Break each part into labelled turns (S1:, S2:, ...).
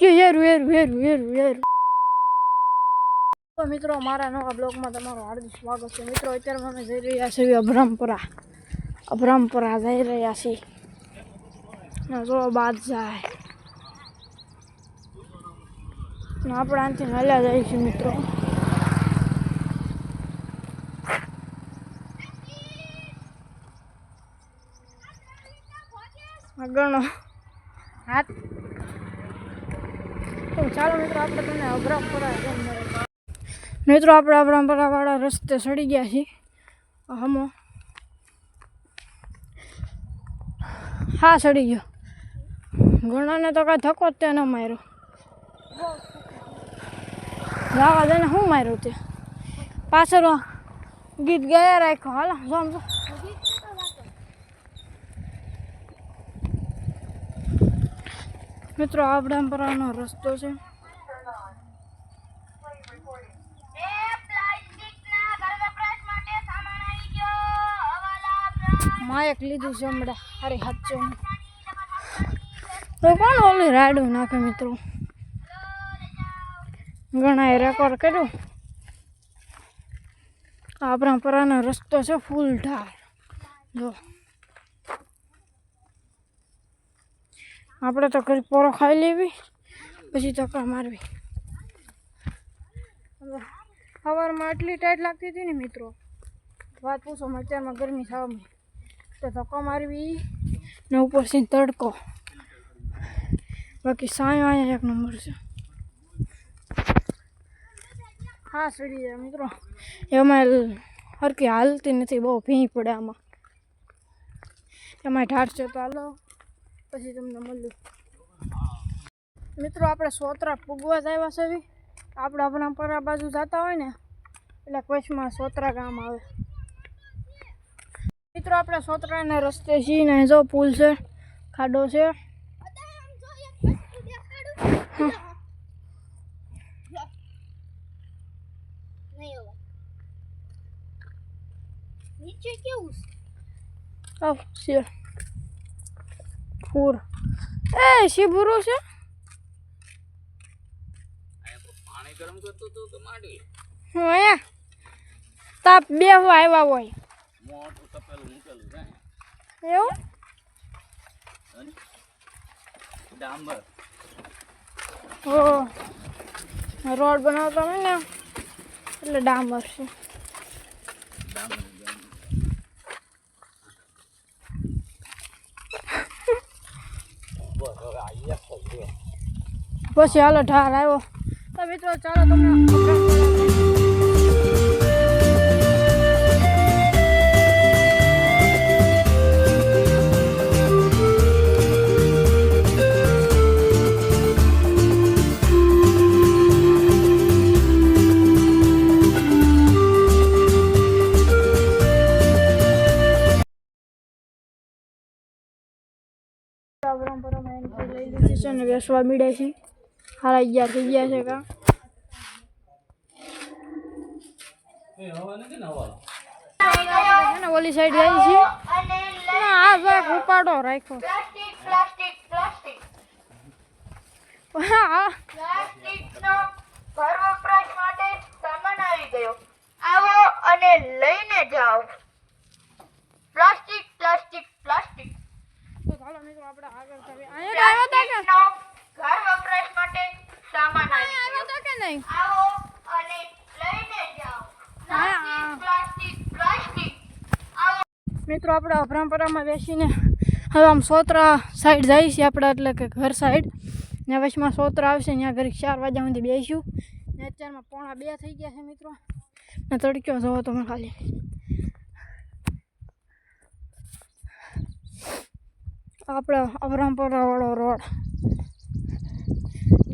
S1: તો મિત્રો મારા નવા બ્લોગમાં તમારું હાર્દિક સ્વાગત છે મિત્રો. અત્યારે અમે જઈ રહ્યા છીએ અભરામપરા જઈ રહ્યા છીએ. જો બાદ જાય આપણે આનાથી હાલ્યા જઈએ છીએ મિત્રો. આગળનો હાથ તો ચાલો મિત્રો આપણે તમને અભરામપરા કેમ મળે. મિત્રો આપણે અભરામપરાવાળા રસ્તે ચડી ગયા છીએ. હમો હા ચડી ગયો. ઘણાને તો કાંઈ ધક્કો જ તે ન માર્યો. જવા દે ને શું માર્યું તે પાછળ ગીત ગયા રાખ્યો. હાલો સમજો મિત્રો અભરામપરાનો રસ્તો છે. માયક લીધું છે હમણાં. અરે હાચો તો કોણ ઓલી રાયડું નાખે મિત્રો. ઘણા રેકોર્ડ કર્યું. અભરામપરાનો રસ્તો છે ફૂલ ઢાળ. જો આપણે તો કરી પોરો ખાઈ લેવી પછી ધક્કા મારવી. સવારમાં આટલી ટાઈટ લાગતી હતી ને મિત્રો વાત પૂછો. અત્યારમાં ગરમી થવામાં તો ધક્કો મારવી ને ઉપરથી તડકો. બાકી સાયો અહીંયા એક નંબર છે. હા ચડી જાય મિત્રો. એમાં હરકી હાલતી નથી, બહુ ભીં પડે આમાં. એમાં ઢાળ છે તો હાલો પછી તમને મળ્યું. મિત્રો આપણે સોતરા પૂગવા જ આવ્યા છે. આપણે અભરામપરા બાજુ જતા હોય ને એટલે કચ્છમાં સોતરા ગામ આવે. મિત્રો આપણે સોતરાના રસ્તે છીએ ને જો પુલ છે, ખાડો છે.
S2: નીચે કેવું
S1: છે પૂર. એ શિબુરું છે.
S3: પાણી ગરમ કરતો તો માંડવી
S1: હું અહીંયા તાપ બેહવા આવ્યા હોય
S3: મોટું તપેલું મૂકેલું છે
S1: એવું.
S3: ડાંબર
S1: ઓ રોડ બનાવતા હોય ને એટલે ડામર છે. પછી હાલો ઢાર આવ્યો તો મિત્રો ચાલો તમને અભરામપરામાં એન્ટ્રી લઈ લીધી છે અને બેસવા મળે છે. 11:30 થઈ ગયા છે કા. ઓલી સાઈડ આવી છે. આ ભાઈ ઉપાડો રાખ્યો.
S2: પ્લાસ્ટિકનો ઘર વપરાશ માટે સામાન આવી ગયો. આવો અને લઈને જાઓ. Plastic plastic plastic.
S1: તો ચાલો મિત્રો આપણે આગળ કરીએ. અહીંયા આવ્યો તો કે
S2: ઘર વપરાશ માટે સામાન આવી
S1: આવ્યો તો કે નહીં.
S2: આવો અને લઈને જાઓ. Plastic plastic.
S1: મિત્રો આપણે અભરામપરામાં બેસીને હવે આમ સોતરા સાઈડ જાય છે આપણે, એટલે કે ઘર સાઈડ. ને વચમાં સોતરા આવશે ત્યાં ઘરે 4 વાગ્યા સુધી બેસીશું. ને અત્યારમાં 1:45 થઈ ગયા છે મિત્રો. ને તડક્યો જવો તમે ખાલી. આપણે અભરામપરાવાળો રોડ.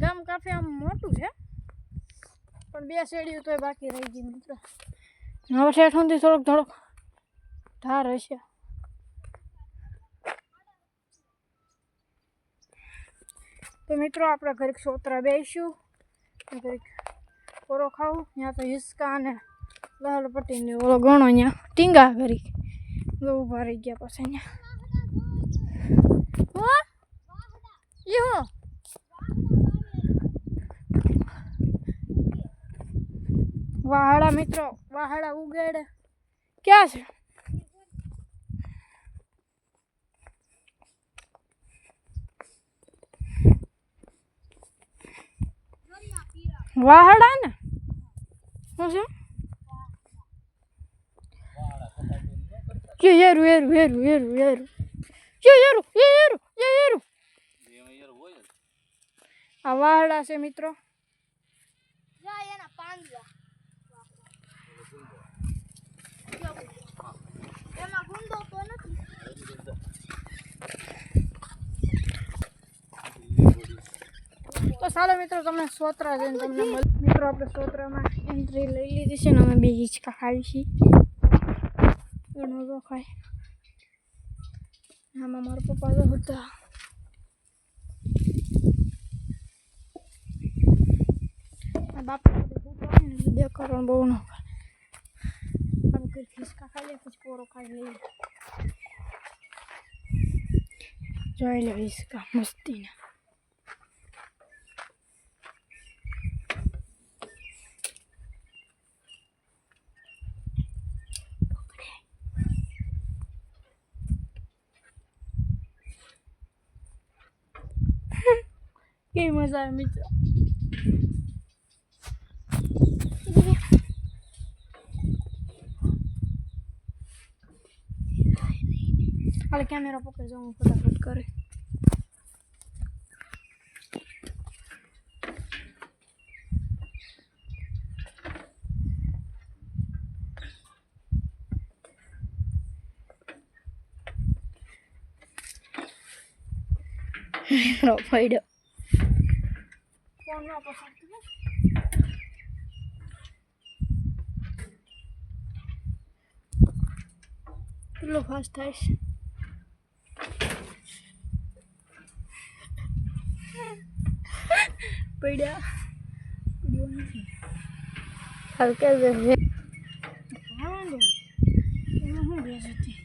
S1: ગામ કાફી આમ મોટું છે પણ 2 શેરીઓ તોય બાકી રહી ગઈ મિત્રો. હવે શેઠ સુધી થોડોક ધાર હશે. તો મિત્રો આપણે ઘડીક સોતરા બેસીશું, ઘડીક પોરો ખાવું. ત્યાં તો હિસકા અને લાલ પટ્ટીને ઓલો ગણો ત્યાં ટીંગા ઘડીક ઊભા રહી ગયા. પછી અહીંયા વાહડા મિત્રો વાહડા ઉગાડે ક્યાં છે વાહડા ને શું છે યેરું યેરું યેરું યેરું યેરું યેરું યેરું યેરું
S3: એમાં યાર હોય જ.
S1: આ વાહડા છે મિત્રો
S2: જા એના પાંદડા એમાં ગુંદો તો નથી.
S1: તો ચાલો મિત્રો તમને સોતરા જઈને તમને મિત્રો આપણે સોતરામાં એન્ટ્રી લઈ લીધી છે ને અમે બે હિંચકા ખાવી છીએ ઘણો તો ખાય આમાં મારા પપ્પા તો હતા બાપા દેખાડવાનું બહુ ન આમ કરી હિંચકા ખાઈ લે પછી પોરો ખાઈ લઈએ જોઈ લે હિંચકા મસ્તીના કેવી મજા આવે મિત્રો હાલ કેમેરા પકડી જાઉં ફટાફટ કરે પડ્યો ફોન નો પસંદ કેટલો ફાસ્ટ થાય છે પડ્યા પડ્યો નથી હલકે જ એમાં શું બેસ હતી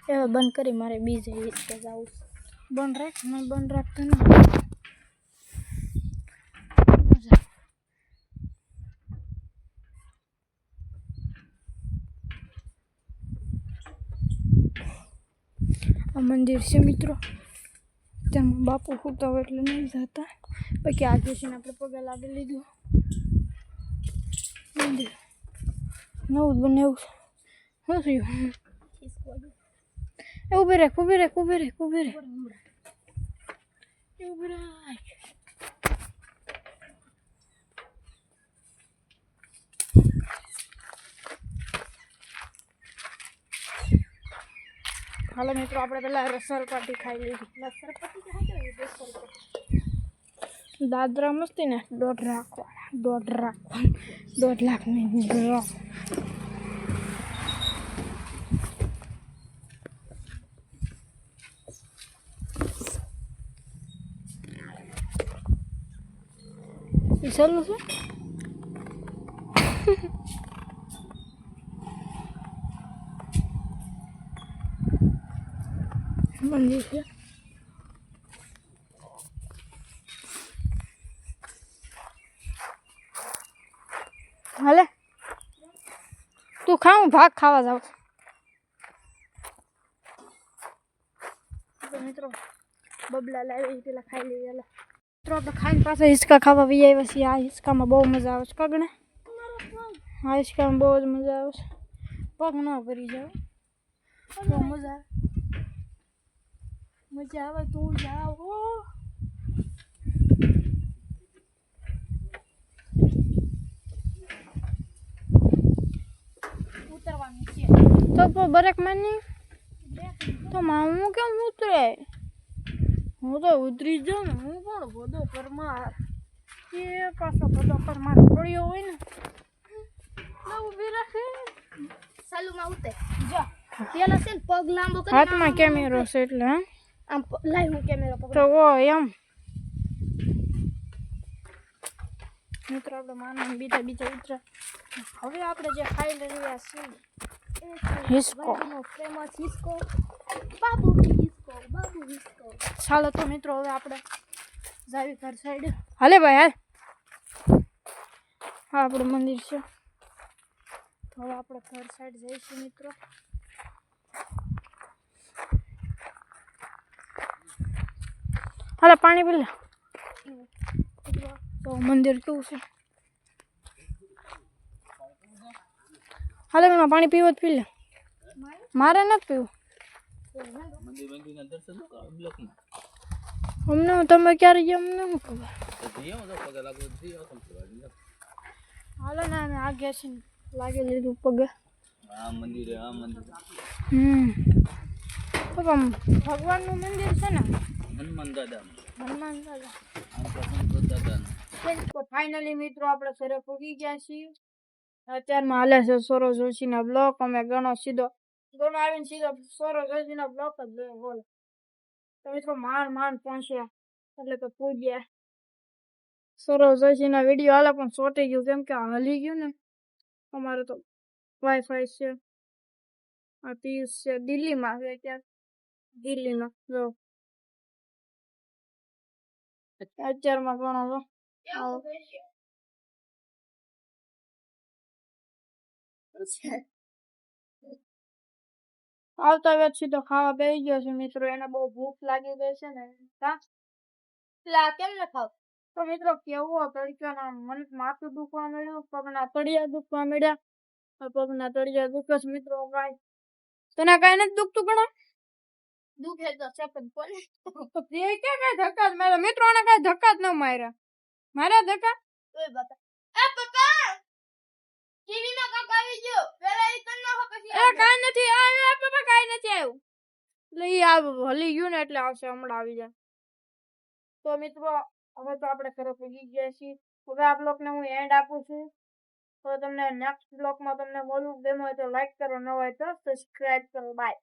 S1: હવે બંધ કરી મારે બીજે રીતે જવું બંધ રાખ મેં બંધ રાખતો ને આ મંદિર છે મિત્રો તેમાં બાપુ હોતા હોય એટલે નહીં જતા પછી આજે છે ને આપણે પગે લાગી લીધું મંદિર નવું જ બને એવું શું થયું ઊભી રાખ ઊભી રાખ ઊભી રાખ ઊભી રાખ ઊભી રાખ હાલો મિત્રો આપણે પેલા રસલપાટી ખાઈ લીધી દાદરા મસ્તી ને 1.5 લાખની ડ્રો ચાલુ છે મંદિર છે હાલે તું ખાઉં ભાગ ખાવા જાવ મિત્રો બબલા લાવી પેલા ખાઈ લઈએ મિત્રો આપણે ખાઈને પાછા હિંચકા ખાવા વી આવ્યા છીએ આ હિંચકામાં બહુ મજા આવે છે કગણે આ હિંચકામાં બહુ જ મજા આવે છે પગ ન ભરી જાવ બહુ મજા આવે તું જાઓ ઉતરવાનું છે તો બરેક માની તો મામું કેમ ઉતરે હું તો ઉતરી જાઉં ને હું પણ બધો પરમાર એ પાછો બધો પરમાર પડ્યો હોય ને ઊભી રાખે
S2: સાલુમાં ઉતર જા પેલા છે ને પગ લાંબો કરી
S1: હાથમાં કેમેરો છે એટલે
S2: આમ લાઈ હું કેમેરો પકડ
S1: તો ઓ એમ મિત્રો આપણે માનો બીજા ઉતરા હવે આપણે જે ખાઈ રહ્યા છીએ હિસકો
S2: ફેમસ હિસકો બાબુ હિસકો
S1: ચાલો તો મિત્રો હવે આપણે જાવી ઘર સાઈડ હાલે ભાઈ હાલ આ આપણું મંદિર છે. તો હવે આપણે ઘર સાઈડ જઈશું મિત્રો. હાલે પાણી પી લે. તો મંદિર કેવું છે? હાલે એમાં પાણી પીવું તો પી લે. મારે નથી પીવું.
S3: મંદિર બંદિરના દર્શન ન કરો બ્લોકમાં.
S1: અમને તમે ક્યારે ગયા અમને શું ખબર.
S3: તો જઈ આવો તો પગે લાગો તો જઈ આવો તમે.
S1: હાલો ને અમે આ ગયા છીએ લાગી લીધું પગે.
S3: આ મંદિરે આ મંદિરે
S1: તો પણ ભગવાનનું મંદિર છે ને
S3: હનુમાન દાદા
S1: હનુમાન દાદા.
S3: આમ તો શંકર દાદાનું.
S1: તો ફાઇનલી મિત્રો આપણે ઘરે પહોંચી ગયા છીએ. અત્યારમાં હાલે છે સૌરવ જોશીના બ્લોક. અમે ગણો આવીને સીધો સૌરવ જોશીના બ્લોક જ જોયો બોલો. તો મિત્રો માંડ પહોંચ્યા એટલે તો પૂજ્યા. સૌરવ જોશીના વિડીયો હાલે પણ ચોટી ગયું કેમ કે હલી ગયું ને. અમારે તો વાઈફાઈ છે. આ પિયુષ છે દિલ્હીમાં છે ત્યાં દિલ્હીમાં જો અત્યારમાં ગણો જો આવતા વેત સીધો ખાવા બેસી ગયો છે મિત્રો. એને બહુ ભૂખ લાગી ગઈ છે ને.
S2: કેમ ન ખાવ?
S1: તો મિત્રો કેવું તડકાના મને માથું દુખવા મળ્યું, પગના તળિયા દુખવા મળ્યા. પગના તળિયા દુખે છે મિત્રો. કાંઈ તને કાંઈ નથી દુખતું ગણો?
S2: દુખે તો છે પણ કોને?
S1: તો તે કે કાંઈ ધક્કા જ માર્યા મિત્રોને. કાંઈ ધક્કા જ ન માર્યા. માર્યા ધક્કા?
S2: ઓય બાપા. એ પપ્પા ટીવી માં કાક આવી ગયો. પેલા ઈ કર નાખો પછી
S1: એ કાંઈ નથી આવ્યું. પપ્પા કાંઈ નથી આવ્યું. એટલે ઈ હલી ગયું ને એટલે આવશે હમણાં આવી જાય. તો મિત્રો હવે તો આપણે ઘરે પહોંચી ગયા છીએ. હવે આ બ્લોગને હું એન્ડ આપું છું. તો તમને નેક્સ્ટ બ્લોગમાં તમને બોલું ગમ્યું હોય તો લાઈક કરો, ન હોય તો સબસ્ક્રાઇબ કરો. બાય.